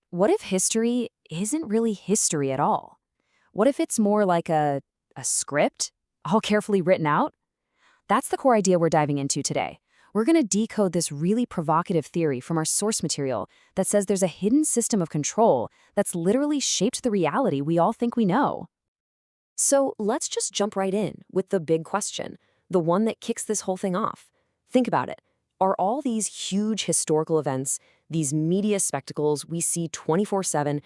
What if history isn't really history at all? What if it's more like a script, all carefully written out? That's the core idea we're diving into today. We're going to decode this really provocative theory from our source material that says there's a hidden system of control that's literally shaped the reality we all think we know. So let's just jump right in with the big question, the one that kicks this whole thing off. Think about it. Are all these huge historical events, these media spectacles we see 24/7,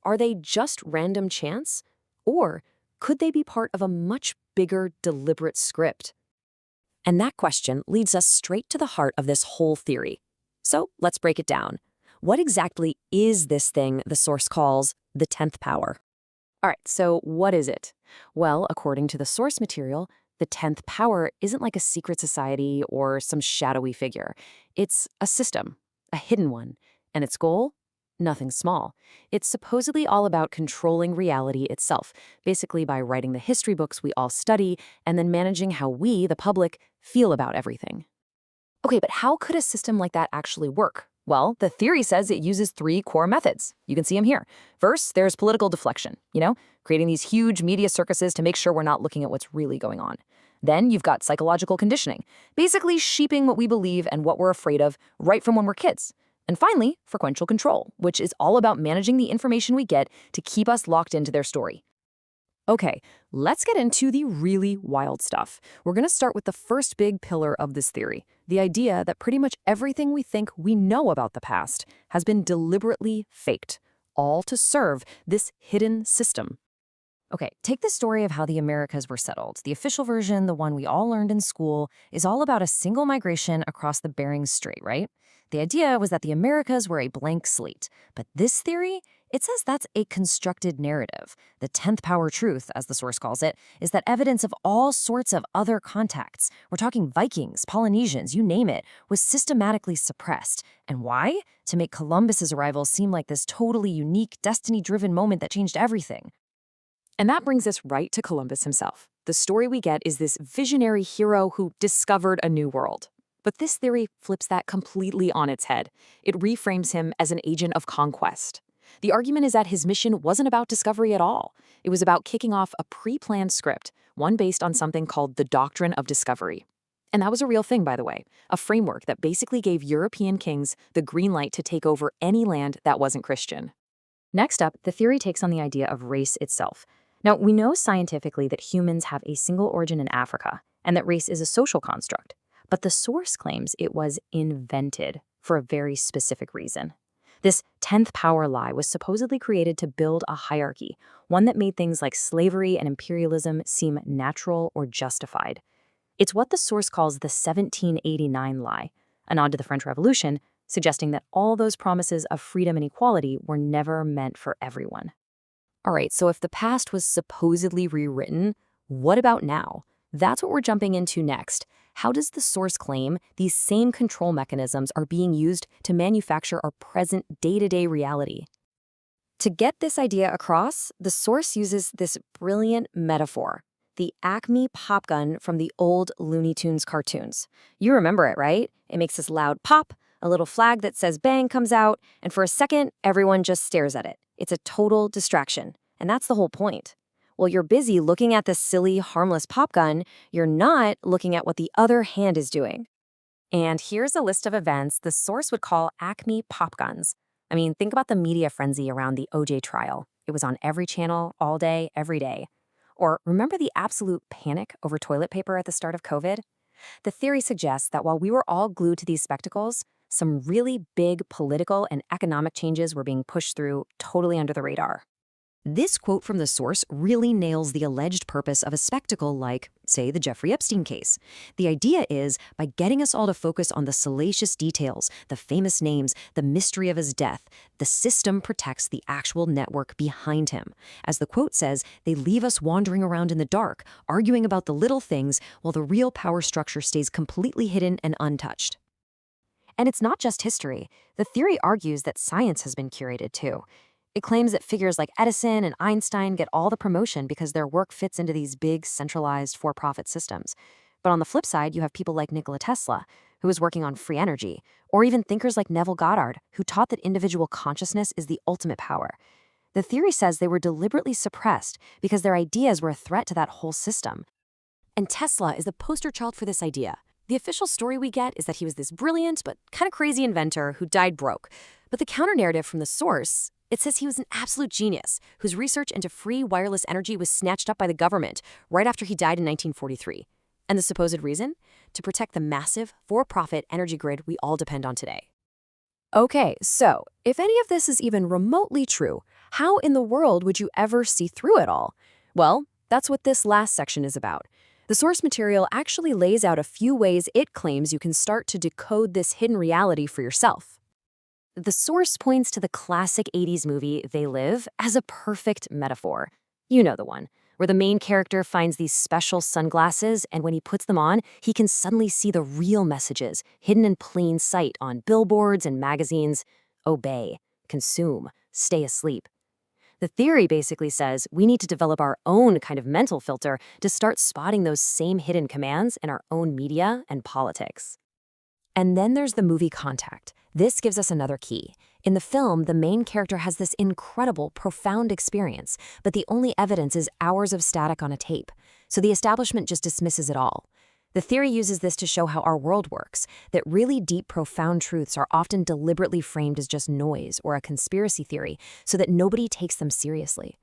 are they just random chance? Or could they be part of a much bigger, deliberate script? And that question leads us straight to the heart of this whole theory. So let's break it down. What exactly is this thing the source calls the 10th power? All right, so what is it? Well, according to the source material, the 10th power isn't like a secret society or some shadowy figure. It's a system, a hidden one. And its goal? Nothing small. It's supposedly all about controlling reality itself, basically by writing the history books we all study and then managing how we, the public, feel about everything. Okay, but how could a system like that actually work? Well, the theory says it uses three core methods. You can see them here. First, there's political deflection, creating these huge media circuses to make sure we're not looking at what's really going on. Then you've got psychological conditioning, basically sheeping what we believe and what we're afraid of right from when we're kids. And finally, frequential control, which is all about managing the information we get to keep us locked into their story. Okay, let's get into the really wild stuff. We're going to start with the first big pillar of this theory, the idea that pretty much everything we think we know about the past has been deliberately faked, all to serve this hidden system. Okay, take the story of how the Americas were settled. The official version, the one we all learned in school, is all about a single migration across the Bering Strait, right? The idea was that the Americas were a blank slate. But this theory, it says that's a constructed narrative. The 10th power truth, as the source calls it, is that evidence of all sorts of other contacts, we're talking Vikings, Polynesians, you name it, was systematically suppressed. And why? To make Columbus's arrival seem like this totally unique, destiny-driven moment that changed everything. And that brings us right to Columbus himself. The story we get is this visionary hero who discovered a new world. But this theory flips that completely on its head. It reframes him as an agent of conquest. The argument is that his mission wasn't about discovery at all. It was about kicking off a pre-planned script, one based on something called the doctrine of discovery. And that was a real thing, by the way, a framework that basically gave European kings the green light to take over any land that wasn't Christian. Next up, the theory takes on the idea of race itself. Now, we know scientifically that humans have a single origin in Africa, and that race is a social construct. But the source claims it was invented for a very specific reason. This 10th power lie was supposedly created to build a hierarchy, one that made things like slavery and imperialism seem natural or justified. It's what the source calls the 1789 lie, a nod to the French Revolution, suggesting that all those promises of freedom and equality were never meant for everyone. All right, so if the past was supposedly rewritten, what about now? That's what we're jumping into next. How does the source claim these same control mechanisms are being used to manufacture our present day-to-day reality? To get this idea across, the source uses this brilliant metaphor, the Acme pop gun from the old Looney Tunes cartoons. You remember it, right? It makes this loud pop, a little flag that says bang comes out, and for a second, everyone just stares at it. It's a total distraction, and that's the whole point. While you're busy looking at this silly, harmless pop gun, you're not looking at what the other hand is doing. And here's a list of events the source would call Acme pop guns. I mean, think about the media frenzy around the OJ trial. It was on every channel, all day, every day. Or remember the absolute panic over toilet paper at the start of COVID? The theory suggests that while we were all glued to these spectacles, some really big political and economic changes were being pushed through totally under the radar. This quote from the source really nails the alleged purpose of a spectacle like, say, the Jeffrey Epstein case. The idea is, by getting us all to focus on the salacious details, the famous names, the mystery of his death, the system protects the actual network behind him. As the quote says, they leave us wandering around in the dark, arguing about the little things, while the real power structure stays completely hidden and untouched. And it's not just history. The theory argues that science has been curated too. It claims that figures like Edison and Einstein get all the promotion because their work fits into these big, centralized, for-profit systems. But on the flip side, you have people like Nikola Tesla, who was working on free energy, or even thinkers like Neville Goddard, who taught that individual consciousness is the ultimate power. The theory says they were deliberately suppressed because their ideas were a threat to that whole system. And Tesla is the poster child for this idea. The official story we get is that he was this brilliant but kind of crazy inventor who died broke. But the counter-narrative from the source, it says he was an absolute genius whose research into free wireless energy was snatched up by the government right after he died in 1943. And the supposed reason? To protect the massive, for-profit energy grid we all depend on today. Okay, so if any of this is even remotely true, how in the world would you ever see through it all? Well, that's what this last section is about. The source material actually lays out a few ways it claims you can start to decode this hidden reality for yourself. The source points to the classic 80s movie They Live as a perfect metaphor. You know the one, where the main character finds these special sunglasses, and when he puts them on, he can suddenly see the real messages hidden in plain sight on billboards and magazines. Obey, consume, stay asleep. The theory basically says we need to develop our own kind of mental filter to start spotting those same hidden commands in our own media and politics. And then there's the movie Contact. This gives us another key. In the film, the main character has this incredible, profound experience, but the only evidence is hours of static on a tape. So the establishment just dismisses it all. The theory uses this to show how our world works, that really deep, profound truths are often deliberately framed as just noise or a conspiracy theory so that nobody takes them seriously.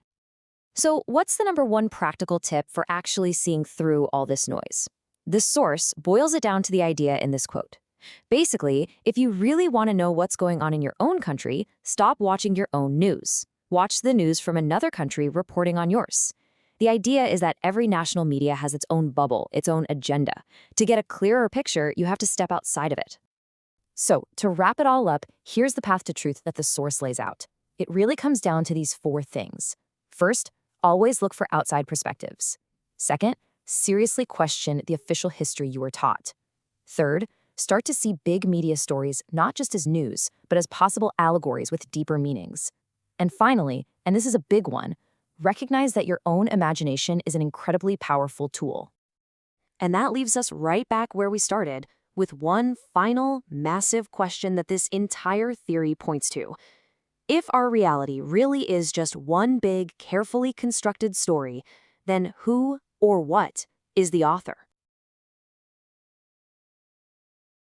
So what's the number one practical tip for actually seeing through all this noise? This source boils it down to the idea in this quote. Basically, if you really want to know what's going on in your own country, stop watching your own news. Watch the news from another country reporting on yours. The idea is that every national media has its own bubble, its own agenda. To get a clearer picture, you have to step outside of it. So, to wrap it all up, here's the path to truth that the source lays out. It really comes down to these four things. First, always look for outside perspectives. Second, seriously question the official history you were taught. Third, start to see big media stories not just as news, but as possible allegories with deeper meanings. And finally, and this is a big one, recognize that your own imagination is an incredibly powerful tool. And that leaves us right back where we started, with one final, massive question that this entire theory points to. If our reality really is just one big, carefully constructed story, then who or what is the author?